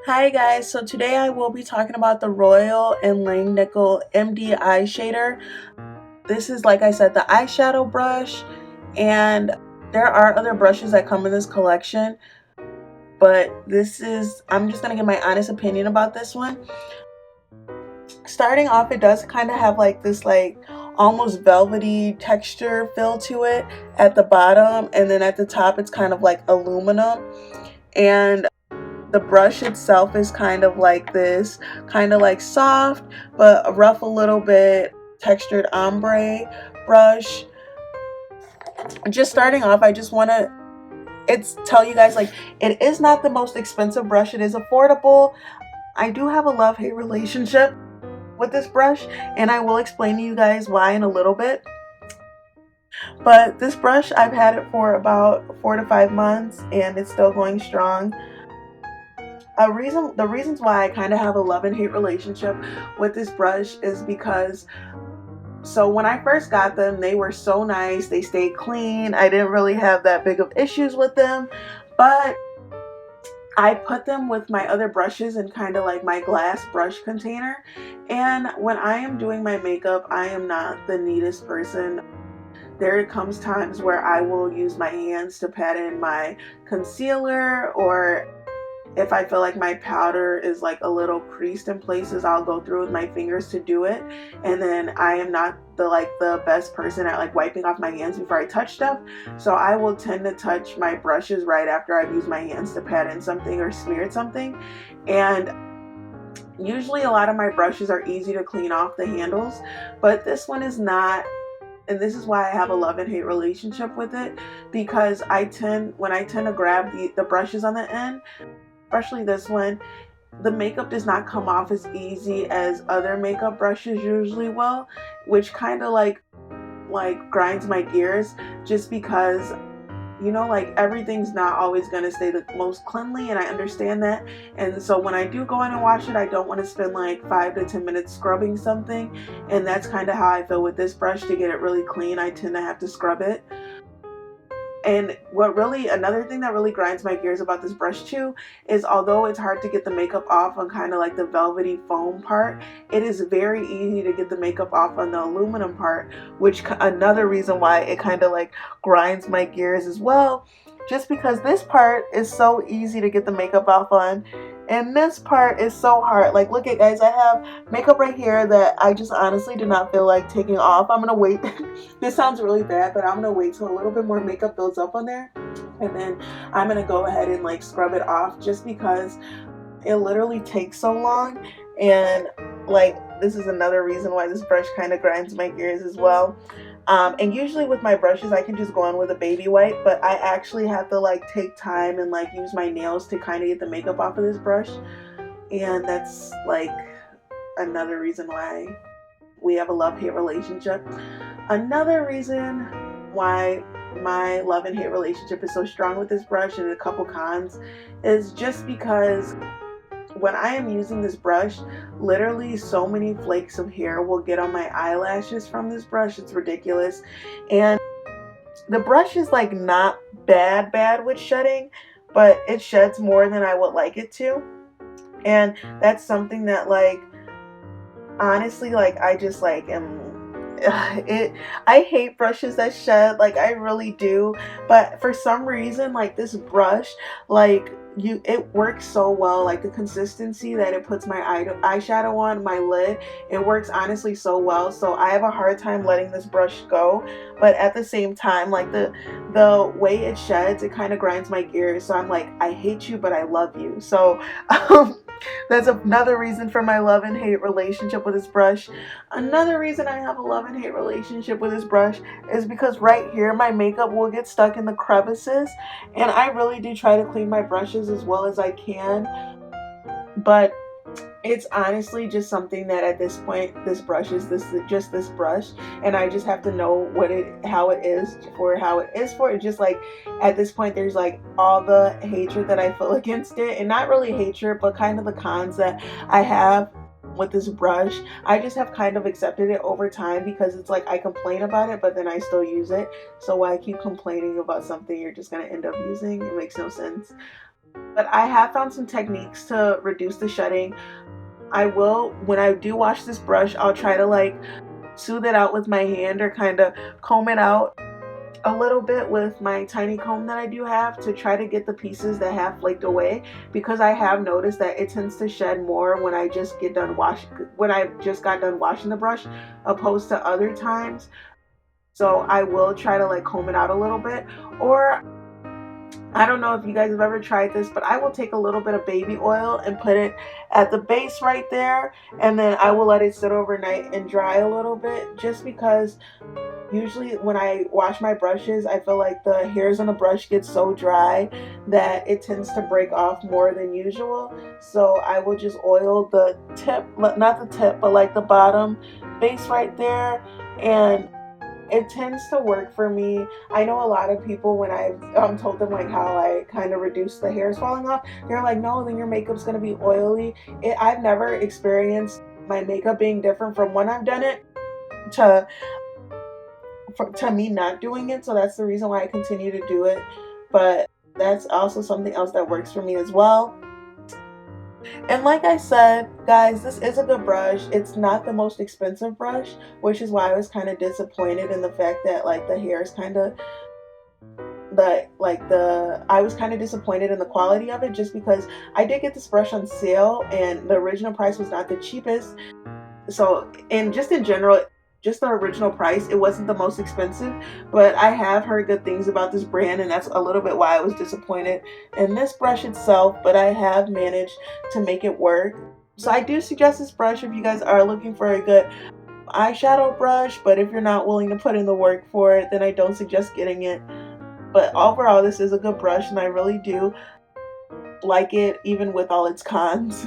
Hi guys, so today I will be talking about the Royal and Langnickel MD eye shader. This is, like I said, the eyeshadow brush, and there are other brushes that come in this collection, but I'm just gonna give my honest opinion about this one. Starting off, it does kind of have like this almost velvety texture feel to it at the bottom, and then at the top it's kind of like aluminum, and the brush itself is kind of like this, kind of like soft but rough a little bit textured ombre brush. Just starting off, I just want to tell you guys, like, it is not the most expensive brush. It is affordable. I do have a love-hate relationship with this brush, and I will explain to you guys why in a little bit. But this brush, I've had it for about 4 to 5 months and it's still going strong. The reasons why I kind of have a love and hate relationship with this brush is because, so when I first got them, they were so nice. They stayed clean. I didn't really have that big of issues with them, but I put them with my other brushes in kind of like my glass brush container. And when I am doing my makeup, I am not the neatest person. There comes times where I will use my hands to pat in my concealer, or if I feel like my powder is like a little creased in places, I'll go through with my fingers to do it. And then I am not the best person at like wiping off my hands before I touch stuff. So I will tend to touch my brushes right after I've used my hands to pat in something or smeared something. And usually a lot of my brushes are easy to clean off the handles, but this one is not. And this is why I have a love and hate relationship with it, because when I tend to grab the brushes on the end, especially this one, the makeup does not come off as easy as other makeup brushes usually will, which kind of like grinds my gears, just because, like, everything's not always going to stay the most cleanly, and I understand that. And so when I do go in and wash it, I don't want to spend like 5 to 10 minutes scrubbing something, and that's kind of how I feel with this brush. To get it really clean, I tend to have to scrub it. And another thing that really grinds my gears about this brush too is, although it's hard to get the makeup off on kind of like the velvety foam part, it is very easy to get the makeup off on the aluminum part, which another reason why it kind of like grinds my gears as well, just because this part is so easy to get the makeup off on, and this part is so hard. Like, look at, guys, I have makeup right here that I just honestly do not feel like taking off. I'm gonna wait. This sounds really bad, but I'm gonna wait till a little bit more makeup builds up on there, and then I'm gonna go ahead and like scrub it off, just because it literally takes so long. And like, this is another reason why this brush kind of grinds my gears as well. And usually with my brushes, I can just go on with a baby wipe, but I actually have to like take time and like use my nails to kind of get the makeup off of this brush. And that's like another reason why we have a love-hate relationship. Another reason why my love and hate relationship is so strong with this brush, and a couple cons, is just because when I am using this brush, literally so many flakes of hair will get on my eyelashes from this brush. It's ridiculous. And the brush is like not bad with shedding, but it sheds more than I would like it to. And that's something that, like, honestly, like, I just like am I hate brushes that shed, like, I really do. But for some reason, like, this brush, like, it works so well. Like, the consistency that it puts my eyeshadow on my lid, it works honestly so well. So I have a hard time letting this brush go, but at the same time, like, the way it sheds, it kind of grinds my gears. So I'm like, I hate you, but I love you. So that's another reason for my love and hate relationship with this brush. Another reason I have a love and hate relationship with this brush is because right here my makeup will get stuck in the crevices, and I really do try to clean my brushes as well as I can, but it's honestly just something that at this point, this brush is just this brush, and I just have to know how it is for it. Just like, at this point, there's like all the hatred that I feel against it, and not really hatred, but kind of the cons that I have with this brush. I just have kind of accepted it over time, because it's like I complain about it, but then I still use it. So why keep complaining about something you're just going to end up using? It makes no sense. But I have found some techniques to reduce the shedding. I will, when I do wash this brush, I'll try to like soothe it out with my hand or kind of comb it out a little bit with my tiny comb that I do have to try to get the pieces that have flaked away, because I have noticed that it tends to shed more when I just get done washing, when I just got done washing the brush, opposed to other times. So I will try to like comb it out a little bit. Or I don't know if you guys have ever tried this, but I will take a little bit of baby oil and put it at the base right there, and then I will let it sit overnight and dry a little bit, just because usually when I wash my brushes, I feel like the hairs on the brush get so dry that it tends to break off more than usual. So I will just oil the tip, not the tip, but like the bottom base right there, and it tends to work for me. I know a lot of people, when I've told them like how I kind of reduce the hairs falling off, they're like, no, then your makeup's gonna be oily. I've never experienced my makeup being different from when I've done it to to me not doing it. So that's the reason why I continue to do it. But that's also something else that works for me as well. And like I said, guys, this is a good brush. It's not the most expensive brush, which is why I was kind of disappointed in the fact that like the hair is kind of I was kind of disappointed in the quality of it, just because I did get this brush on sale and the original price was not the cheapest. So, and just in general, just the original price, it wasn't the most expensive, but I have heard good things about this brand, and that's a little bit why I was disappointed in this brush itself, but I have managed to make it work. So I do suggest this brush if you guys are looking for a good eyeshadow brush, but if you're not willing to put in the work for it, then I don't suggest getting it. But overall, this is a good brush, and I really do like it, even with all its cons.